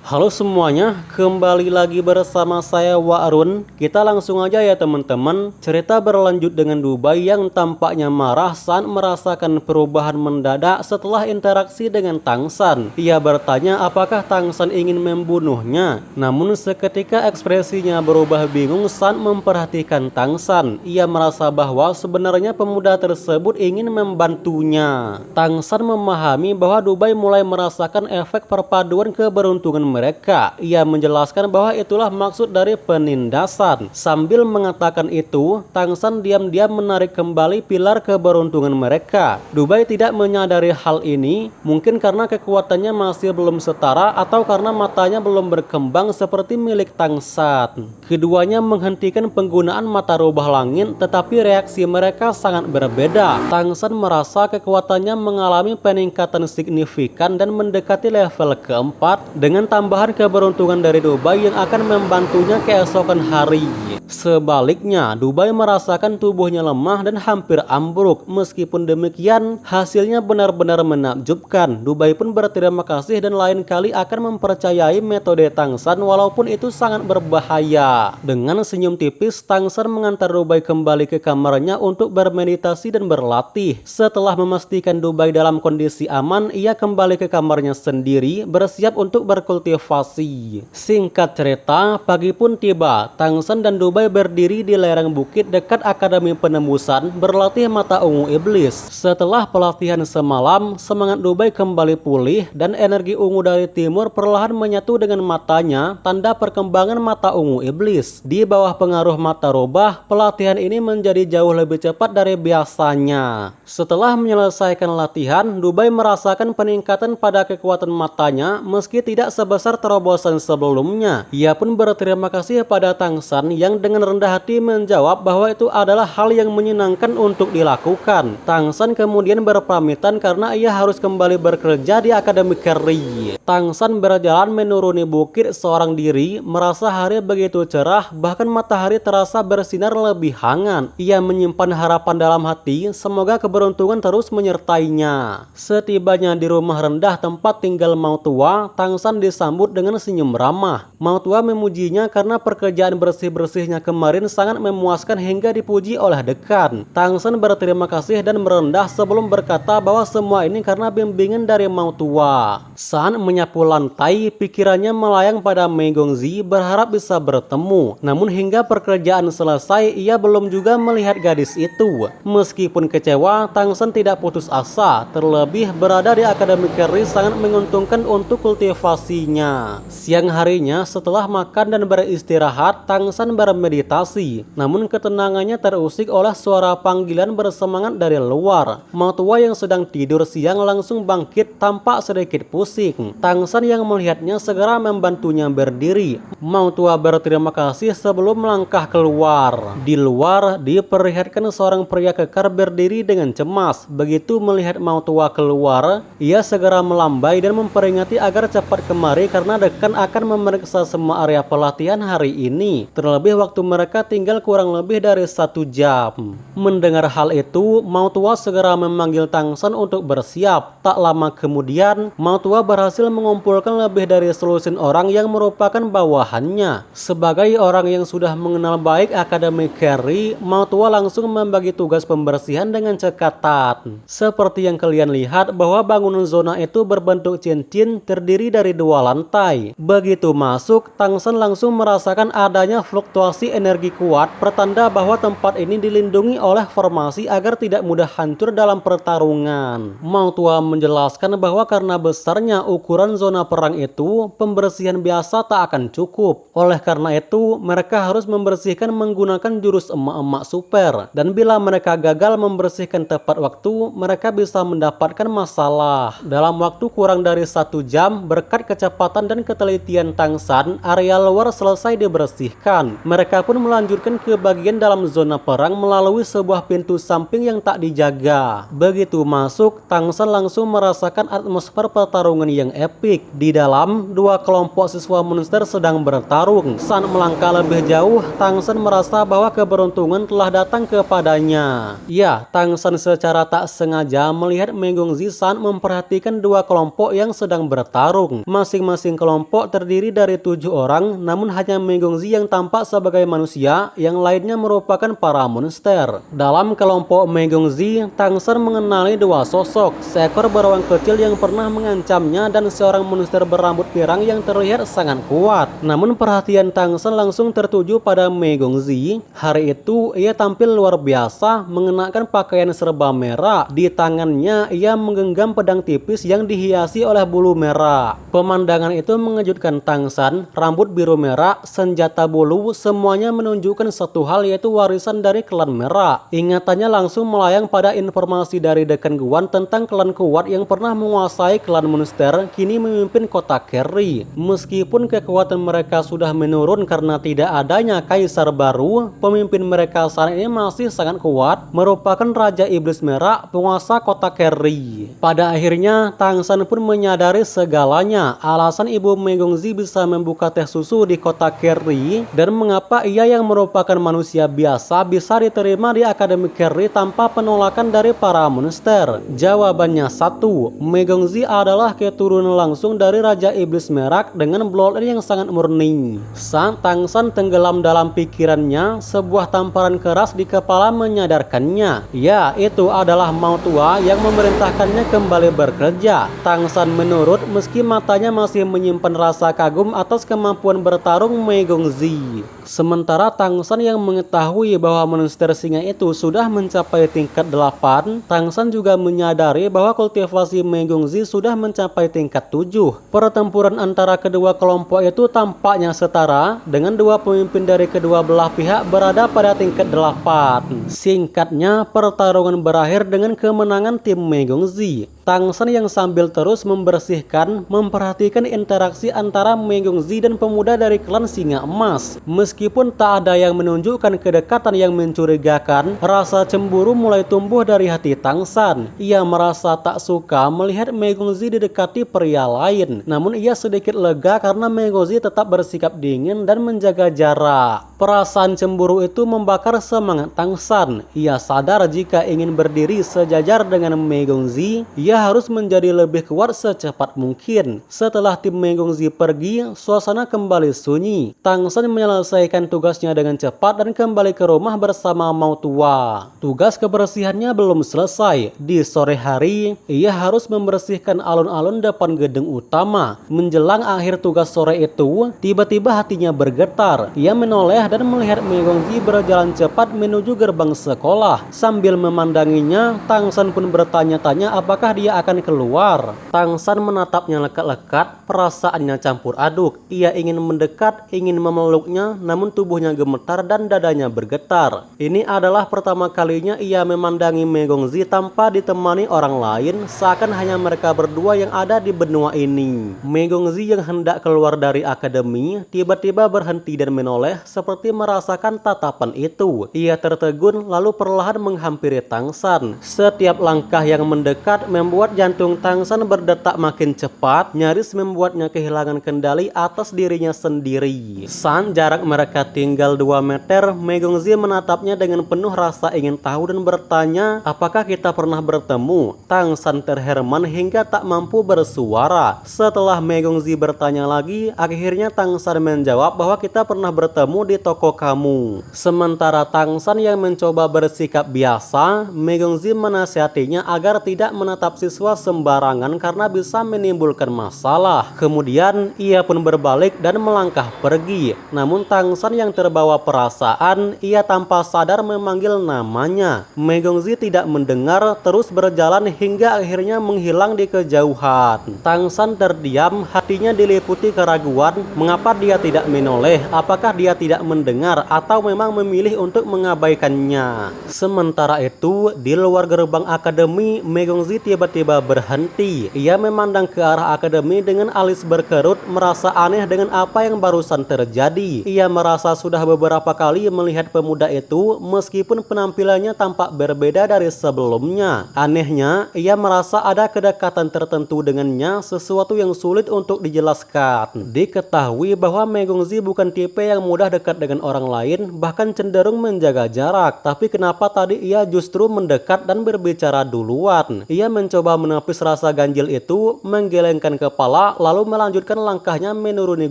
Halo semuanya, kembali lagi bersama saya Wa'run. Kita langsung aja ya teman-teman. Cerita berlanjut dengan Dubai yang tampaknya marah saat merasakan perubahan mendadak setelah interaksi dengan Tang San. Ia bertanya apakah Tang San ingin membunuhnya. Namun seketika ekspresinya berubah bingung saat memperhatikan Tang San. Ia merasa bahwa sebenarnya pemuda tersebut ingin membantunya. Tang San memahami bahwa Dubai mulai merasakan efek perpaduan keberuntungan mereka. Ia menjelaskan bahwa itulah maksud dari penindasan. Sambil mengatakan itu, Tang San diam-diam menarik kembali pilar keberuntungan mereka. Dubai tidak menyadari hal ini, mungkin karena kekuatannya masih belum setara atau karena matanya belum berkembang seperti milik Tang San. Keduanya menghentikan penggunaan mata rubah langit, tetapi reaksi mereka sangat berbeda. Tang San merasa kekuatannya mengalami peningkatan signifikan dan mendekati level keempat dengan tambahan keberuntungan dari Dubai yang akan membantunya keesokan hari. Sebaliknya, Dubai merasakan tubuhnya lemah dan hampir ambruk. Meskipun demikian, hasilnya benar-benar menakjubkan. Dubai pun berterima kasih dan lain kali akan mempercayai metode Tang San walaupun itu sangat berbahaya. Dengan senyum tipis, Tang San mengantar Dubai kembali ke kamarnya untuk bermeditasi dan berlatih. Setelah memastikan Dubai dalam kondisi aman, ia kembali ke kamarnya sendiri, bersiap untuk berkultivasi. Singkat cerita, pagi pun tiba. Tang San dan Dubai berdiri di lereng bukit dekat Akademi Penembusan, berlatih mata ungu iblis. Setelah pelatihan semalam, semangat Dubai kembali pulih dan energi ungu dari timur perlahan menyatu dengan matanya, tanda perkembangan mata ungu iblis. Di bawah pengaruh mata rubah, pelatihan ini menjadi jauh lebih cepat dari biasanya. Setelah menyelesaikan latihan, Dubai merasakan peningkatan pada kekuatan matanya meski tidak sebesar terobosan sebelumnya. Ia pun berterima kasih pada Tang San yang dengan rendah hati menjawab bahwa itu adalah hal yang menyenangkan untuk dilakukan. Tang San kemudian berpamitan karena ia harus kembali bekerja di Akademi Keri. Tang San berjalan menuruni bukit seorang diri, merasa hari begitu cerah, bahkan matahari terasa bersinar lebih hangat. Ia menyimpan harapan dalam hati, semoga keberuntungan terus menyertainya. Setibanya di rumah rendah tempat tinggal Mau Tua, Tang San disambut dengan senyum ramah. Mau Tua memujinya karena pekerjaan bersih-bersihnya kemarin sangat memuaskan hingga dipuji oleh dekan. Tang San berterima kasih dan merendah sebelum berkata bahwa semua ini karena bimbingan dari Mau Tua. Saat menyapu lantai, pikirannya melayang pada Mei Gongzi berharap bisa bertemu. Namun hingga pekerjaan selesai, ia belum juga melihat gadis itu. Meskipun kecewa, Tang San tidak putus asa. Terlebih berada di Akademi Keri sangat menguntungkan untuk kultivasinya. Siang harinya, setelah makan dan beristirahat, Tang San bermeditasi. Namun ketenangannya terusik oleh suara panggilan bersemangat dari luar. Mau Tua yang sedang tidur siang langsung bangkit tampak sedikit pusing. Tang San yang melihatnya segera membantunya berdiri. Mau Tua berterima kasih sebelum melangkah keluar. Di luar, diperlihatkan seorang pria kekar berdiri dengan cemas. Begitu melihat Mau Tua keluar, ia segera melambai dan memperingati agar cepat kemari karena dekan akan memeriksa semua area pelatihan hari ini. Terlebih waktu mereka tinggal kurang lebih dari 1 jam. Mendengar hal itu, Mau Tua segera memanggil Tang San untuk bersiap. Tak lama kemudian, Mau Tua berhasil mengumpulkan lebih dari selusin orang yang merupakan bawahannya. Sebagai orang yang sudah mengenal baik Akademi Keri, Mau Tua langsung membagi tugas pembersihan dengan cekatan. Seperti yang kalian lihat bahwa bangunan zona itu berbentuk cincin terdiri dari 2 lantai. Begitu masuk, Tang San langsung merasakan adanya fluktuasi energi kuat, pertanda bahwa tempat ini dilindungi oleh formasi agar tidak mudah hancur dalam pertarungan. Mau Tua menjelaskan bahwa karena besarnya ukuran zona perang itu, pembersihan biasa tak akan cukup. Oleh karena itu, mereka harus membersihkan menggunakan jurus emak-emak super. Dan bila mereka gagal membersihkan tepat waktu, mereka bisa mendapatkan masalah. Dalam waktu kurang dari 1 jam, berkat kecepatan dan ketelitian Tang San, area luar selesai dibersihkan. Mereka pun melanjutkan ke bagian dalam zona perang melalui sebuah pintu samping yang tak dijaga. Begitu masuk, Tang San langsung merasakan atmosfer pertarungan yang epik. Di dalam, 2 kelompok siswa monster sedang bertarung. Saat melangkah lebih jauh, Tang San merasa bahwa keberuntungan telah datang kepadanya. Ya, Tang San secara tak sengaja melihat Mei Gongzi saat memperhatikan 2 kelompok yang sedang bertarung. Masing-masing masing-masing kelompok terdiri dari 7 orang, namun hanya Megongzi yang tampak sebagai manusia, yang lainnya merupakan para monster. Dalam kelompok Megongzi, Tang San mengenali 2 sosok, seekor beruang kecil yang pernah mengancamnya dan seorang monster berambut pirang yang terlihat sangat kuat. Namun perhatian Tang San langsung tertuju pada Megongzi. Hari itu ia tampil luar biasa, mengenakan pakaian serba merah. Di tangannya ia menggenggam pedang tipis yang dihiasi oleh bulu merah. Pemandangan itu mengejutkan Tang San. Rambut biru merah, senjata bulu, semuanya menunjukkan satu hal, yaitu warisan dari klan merah. Ingatannya langsung melayang pada informasi dari Dekan Guan tentang klan kuat yang pernah menguasai klan monster, kini memimpin kota Kerry. Meskipun kekuatan mereka sudah menurun karena tidak adanya kaisar baru, pemimpin mereka saat ini masih sangat kuat, merupakan Raja Iblis Merah, penguasa kota Kerry. Pada akhirnya, Tang San pun menyadari segalanya, alasan Ibu Megongzi bisa membuka teh susu di kota Kerry, dan mengapa ia yang merupakan manusia biasa bisa diterima di Akademi Kerry tanpa penolakan dari para monster. Jawabannya satu, Megongzi adalah keturunan langsung dari Raja Iblis Merah dengan bloodline yang sangat murni. Saat Tang San tenggelam dalam pikirannya, sebuah tamparan keras di kepala menyadarkannya. Ya, itu adalah Maut Tua yang memerintahkannya kembali bekerja. Tang San menurut meski matanya masih menyimpan rasa kagum atas kemampuan bertarung Megongzi. Sementara Tang San yang mengetahui bahwa monster singa itu sudah mencapai tingkat 8, Tang San juga menyadari bahwa kultivasi Megongzi sudah mencapai tingkat 7. Pertempuran antara kedua kelompok itu tampaknya setara, dengan dua pemimpin dari kedua belah pihak berada pada tingkat 8. Singkatnya, pertarungan berakhir dengan kemenangan tim Megongzi. Tang San yang sambil terus membersihkan, memperhatikan interaksi antara Megongzi dan pemuda dari klan Singa Emas. Meskipun tak ada yang menunjukkan kedekatan yang mencurigakan, rasa cemburu mulai tumbuh dari hati Tang San. Ia merasa tak suka melihat Megongzi didekati pria lain. Namun ia sedikit lega karena Megongzi tetap bersikap dingin dan menjaga jarak. Perasaan cemburu itu membakar semangat Tang San. Ia sadar jika ingin berdiri sejajar dengan Megongzi, ia harus menjadi lebih kuat secepat mungkin. Setelah tim Megongzi pergi, suasana kembali sunyi. Tang San menyelesaikan tugasnya dengan cepat dan kembali ke rumah bersama Maut Tua. Tugas kebersihannya belum selesai. Di sore hari, ia harus membersihkan alun-alun depan gedung utama. Menjelang akhir tugas sore itu, tiba-tiba hatinya bergetar. Ia menoleh dan melihat Megongzi berjalan cepat menuju gerbang sekolah. Sambil memandanginya, Tang San pun bertanya-tanya apakah dia akan keluar. Tang San menatapnya lekat-lekat, perasaannya campur aduk. Ia ingin mendekat, ingin memeluknya, namun tubuhnya gemetar dan dadanya bergetar. Ini adalah pertama kalinya ia memandangi Megongzi tanpa ditemani orang lain, seakan hanya mereka berdua yang ada di benua ini. Megongzi yang hendak keluar dari akademi, tiba-tiba berhenti dan menoleh seperti merasakan tatapan itu. Ia tertegun lalu perlahan menghampiri Tang San. Setiap langkah yang mendekat membuat jantung Tang San berdetak makin cepat, nyaris membuatnya kehilangan kendali atas dirinya sendiri. Saat jarak mereka tinggal 2 meter, Megongzi menatapnya dengan penuh rasa ingin tahu dan bertanya, apakah kita pernah bertemu? Tang San terherman hingga tak mampu bersuara. Setelah Megongzi bertanya lagi, akhirnya Tang San menjawab bahwa kita pernah bertemu di toko kamu. Sementara Tang San yang mencoba bersikap biasa, Megongzi menasihatinya agar tidak menatap siswa sembarangan karena bisa menimbulkan masalah. Kemudian ia pun berbalik dan melangkah pergi. Namun Tang San yang terbawa perasaan, ia tanpa sadar memanggil namanya. Megongzi tidak mendengar, terus berjalan hingga akhirnya menghilang di kejauhan. Tang San terdiam, hatinya diliputi keraguan. Mengapa dia tidak menoleh? Apakah dia tidak mendengar atau memang memilih untuk mengabaikannya? Sementara itu, di luar gerbang akademi, Megongzi tiba-tiba berhenti. Ia memandang ke arah akademi dengan alis berkerut, merasa aneh dengan apa yang barusan terjadi. Ia merasa sudah beberapa kali melihat pemuda itu meskipun penampilannya tampak berbeda dari sebelumnya. Anehnya, ia merasa ada kedekatan tertentu dengannya, sesuatu yang sulit untuk dijelaskan. Diketahui bahwa Megongzi bukan tipe yang mudah dekat dengan orang lain, bahkan cenderung menjaga jarak. Tapi kenapa tadi ia justru mendekat dan berbicara duluan? Ia mencoba menepis rasa ganjil itu, menggelengkan kepala, lalu melanjutkan langkahnya menuruni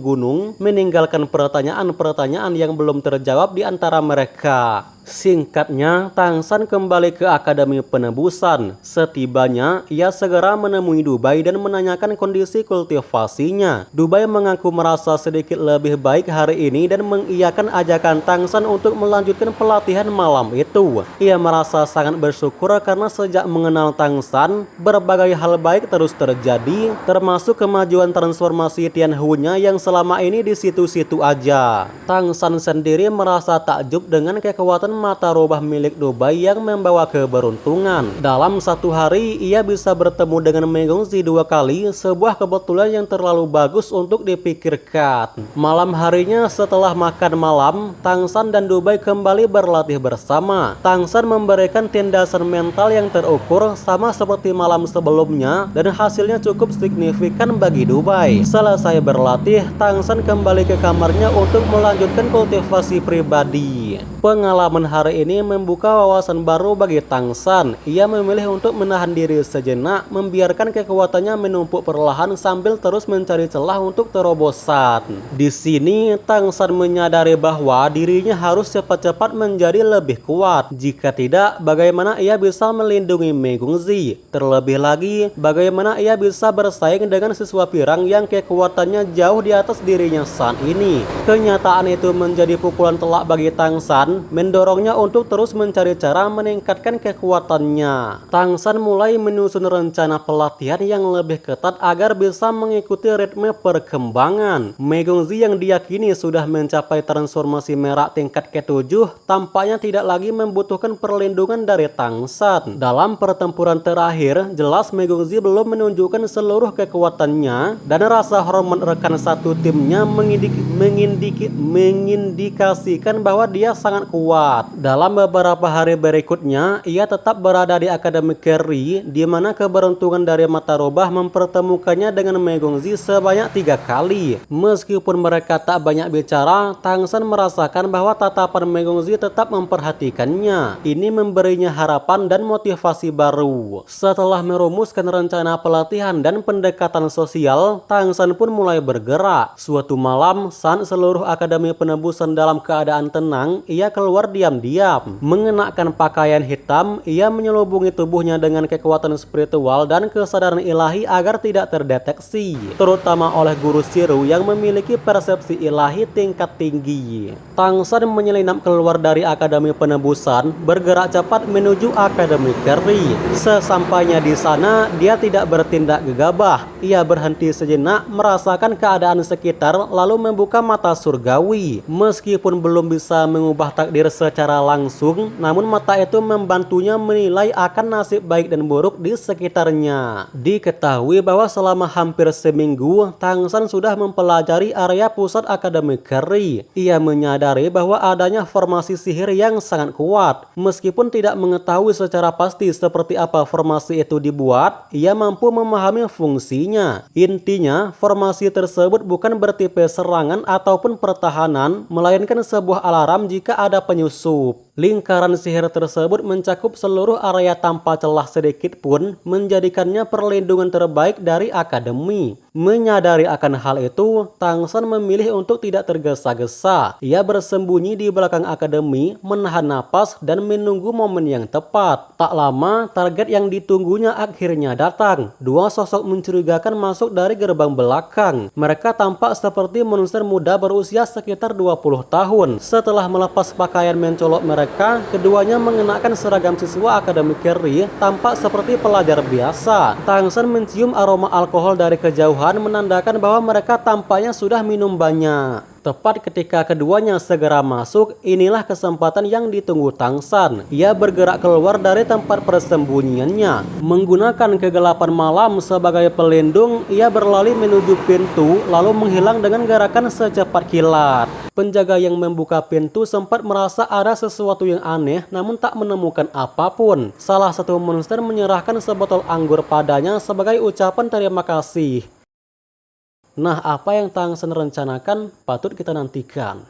gunung, meninggalkan pertanyaan-pertanyaan yang belum terjawab di antara mereka. Singkatnya, Tang San kembali ke Akademi Penebusan. Setibanya, ia segera menemui Dubai dan menanyakan kondisi kultivasinya. Dubai mengaku merasa sedikit lebih baik hari ini dan mengiyakan ajakan Tang San untuk melanjutkan pelatihan malam itu. Ia merasa sangat bersyukur karena sejak mengenal Tang San, berbagai hal baik terus terjadi, termasuk kemajuan transformasi Tianhu-nya yang selama ini di situ-situ aja. Tang San sendiri merasa takjub dengan kekuatan mata robah milik Dubai yang membawa keberuntungan. Dalam satu hari, ia bisa bertemu dengan Megongzi 2 kali, sebuah kebetulan yang terlalu bagus untuk dipikirkan. Malam harinya setelah makan malam, Tang San dan Dubai kembali berlatih bersama. Tang San memberikan tindasan mental yang terukur sama seperti malam sebelumnya dan hasilnya cukup signifikan bagi Dubai. Selesai berlatih, Tang San kembali ke kamarnya untuk melanjutkan kultivasi pribadi. Pengalaman hari ini membuka wawasan baru bagi Tang San. Ia memilih untuk menahan diri sejenak, membiarkan kekuatannya menumpuk perlahan sambil terus mencari celah untuk terobosan. Di sini, Tang San menyadari bahwa dirinya harus cepat-cepat menjadi lebih kuat. Jika tidak, bagaimana ia bisa melindungi Megongzi? Terlebih lagi, bagaimana ia bisa bersaing dengan siswa pirang yang kekuatannya jauh di atas dirinya saat ini? Kenyataan itu menjadi pukulan telak bagi Tang San, mendorongnya untuk terus mencari cara meningkatkan kekuatannya. Tang San mulai menyusun rencana pelatihan yang lebih ketat agar bisa mengikuti ritme perkembangan. Megongzi yang diyakini sudah mencapai transformasi merak tingkat ke-7 tampaknya tidak lagi membutuhkan perlindungan dari Tang San. Dalam pertempuran terakhir, jelas Megongzi belum menunjukkan seluruh kekuatannya dan rasa hormat rekan satu timnya mengindikasikan bahwa dia sangat kuat. Dalam beberapa hari berikutnya, ia tetap berada di Akademi Kerry, di mana keberuntungan dari mata robah mempertemukannya dengan Megongzi sebanyak 3 kali. Meskipun mereka tak banyak bicara, Tang San merasakan bahwa tatapan Megongzi tetap memperhatikannya. Ini memberinya harapan dan motivasi baru. Setelah merumuskan rencana pelatihan dan pendekatan sosial, Tang San pun mulai bergerak. Suatu malam, saat seluruh Akademi Penebusan dalam keadaan tenang, ia keluar diam-diam. Mengenakan pakaian hitam, ia menyelubungi tubuhnya dengan kekuatan spiritual dan kesadaran ilahi agar tidak terdeteksi, terutama oleh guru Siru yang memiliki persepsi ilahi tingkat tinggi. Tang San menyelinap keluar dari Akademi Penebusan, bergerak cepat menuju Akademi Kerry. Sesampainya di sana, dia tidak bertindak gegabah. Ia berhenti sejenak, merasakan keadaan sekitar, lalu membuka mata surgawi. Meskipun belum bisa mengubah takdir secara langsung, namun mata itu membantunya menilai akan nasib baik dan buruk di sekitarnya. Diketahui bahwa selama hampir seminggu, Tang San sudah mempelajari area pusat Akademi Kerry. Ia menyadari bahwa adanya formasi sihir yang sangat kuat. Meskipun tidak mengetahui secara pasti seperti apa formasi itu dibuat, ia mampu memahami fungsinya. Intinya, formasi tersebut bukan bertipe serangan ataupun pertahanan, melainkan sebuah alarm jika ada penyusup. Lingkaran sihir tersebut mencakup seluruh area tanpa celah sedikit pun, menjadikannya perlindungan terbaik dari akademi. Menyadari akan hal itu, Tang San memilih untuk tidak tergesa-gesa. Ia bersembunyi di belakang akademi, menahan napas dan menunggu momen yang tepat. Tak lama, target yang ditunggunya akhirnya datang. Dua sosok mencurigakan masuk dari gerbang belakang. Mereka tampak seperti monster muda berusia sekitar 20 tahun. Setelah melepas pakaian mencolok mereka, keduanya mengenakan seragam siswa Akademi Kerry, tampak seperti pelajar biasa. Tang San mencium aroma alkohol dari kejauhan, menandakan bahwa mereka tampaknya sudah minum banyak. Tepat ketika keduanya segera masuk, inilah kesempatan yang ditunggu Tang San. Ia bergerak keluar dari tempat persembunyiannya. Menggunakan kegelapan malam sebagai pelindung, ia berlari menuju pintu lalu menghilang dengan gerakan secepat kilat. Penjaga yang membuka pintu sempat merasa ada sesuatu yang aneh namun tak menemukan apapun. Salah satu monster menyerahkan sebotol anggur padanya sebagai ucapan terima kasih. Nah, apa yang Tang San rencanakan patut kita nantikan.